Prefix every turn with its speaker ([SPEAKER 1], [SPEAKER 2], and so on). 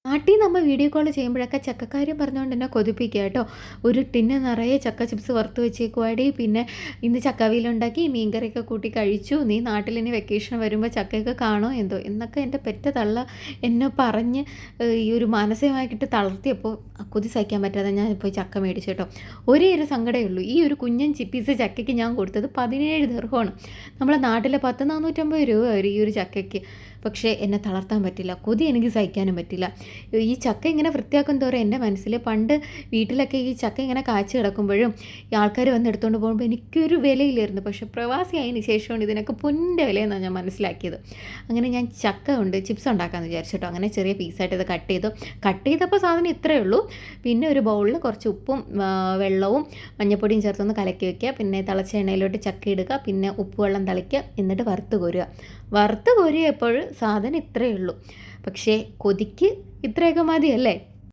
[SPEAKER 1] നാട്ടിൽ നമ്മൾ video call ചെയ്യുമ്പോഴൊക്കെ ചക്കക്കാര്യം പറഞ്ഞുകൊണ്ട് എന്നെ കൊതിപ്പിക്കുക കേട്ടോ. ഒരു ടിന്ന് നിറയെ ചക്ക ചിപ്സ് വറുത്ത് വെച്ചേക്കുവാടി, പിന്നെ ഇന്ന് ചക്കവിയലുണ്ടാക്കി മീൻകറിയൊക്കെ കൂട്ടി കഴിച്ചു, നീ നാട്ടിൽ ഇനി വെക്കേഷൻ വരുമ്പോൾ ചക്കയൊക്കെ കാണോ എന്തോ എന്നൊക്കെ എൻ്റെ പെറ്റ തള്ള എന്നെ പറഞ്ഞ് ഈ ഒരു മാനസികമായിട്ട് തളർത്തിയപ്പോൾ കൊതി സഹിക്കാൻ പറ്റാതെ ഞാൻ പോയി ചക്ക മേടിച്ചു കേട്ടോ. ഒരേ ഒരു സങ്കടമേ ഉള്ളൂ, ഈ ഒരു കുഞ്ഞൻ ചിപ്പീസ് ചക്കയ്ക്ക് ഞാൻ കൊടുത്തത് 17 ദിർഹമാണ്. നമ്മളെ നാട്ടിലെ 450 രൂപ വരും ഈ ഒരു ചക്കയ്ക്ക്. പക്ഷേ എന്നെ തളർത്താൻ പറ്റില്ല, കൊതി എനിക്ക് സഹിക്കാനും പറ്റില്ല. ഈ ചക്ക ഇങ്ങനെ വൃത്തിയാക്കും തോറും എൻ്റെ മനസ്സിൽ പണ്ട് വീട്ടിലൊക്കെ ഈ ചക്ക ഇങ്ങനെ കാച്ചു കിടക്കുമ്പോഴും ഈ ആൾക്കാർ വന്ന് എടുത്തുകൊണ്ട് പോകുമ്പോൾ എനിക്കൊരു വിലയില്ലായിരുന്നു. പക്ഷേ പ്രവാസിയായതിന് ശേഷമാണ് ഇതിനൊക്കെ പൊന്നിൻ്റെ വിലയെന്നാണ് ഞാൻ മനസ്സിലാക്കിയത്. അങ്ങനെ ഞാൻ ചക്ക കൊണ്ട് ചിപ്സ് ഉണ്ടാക്കാമെന്ന് വിചാരിച്ചിട്ടോ. അങ്ങനെ ചെറിയ പീസായിട്ട് ഇത് കട്ട് ചെയ്തപ്പോൾ സാധനം ഇത്രയേ ഉള്ളൂ. പിന്നെ ഒരു ബൗളിൽ കുറച്ച് ഉപ്പും വെള്ളവും മഞ്ഞൾപ്പൊടിയും ചേർത്തൊന്ന് കലക്കി വയ്ക്കുക. പിന്നെ തിളച്ച എണ്ണയിലോട്ട് ചക്ക ഇടുക, പിന്നെ ഉപ്പ് വെള്ളം തളിക്കുക, എന്നിട്ട് വറുത്ത് കോരിയപ്പോൾ സാധനം ഇത്രയേ ഉള്ളൂ. പക്ഷേ കൊതിക്ക് ഇത്രയൊക്കെ മതിയല്ലേ.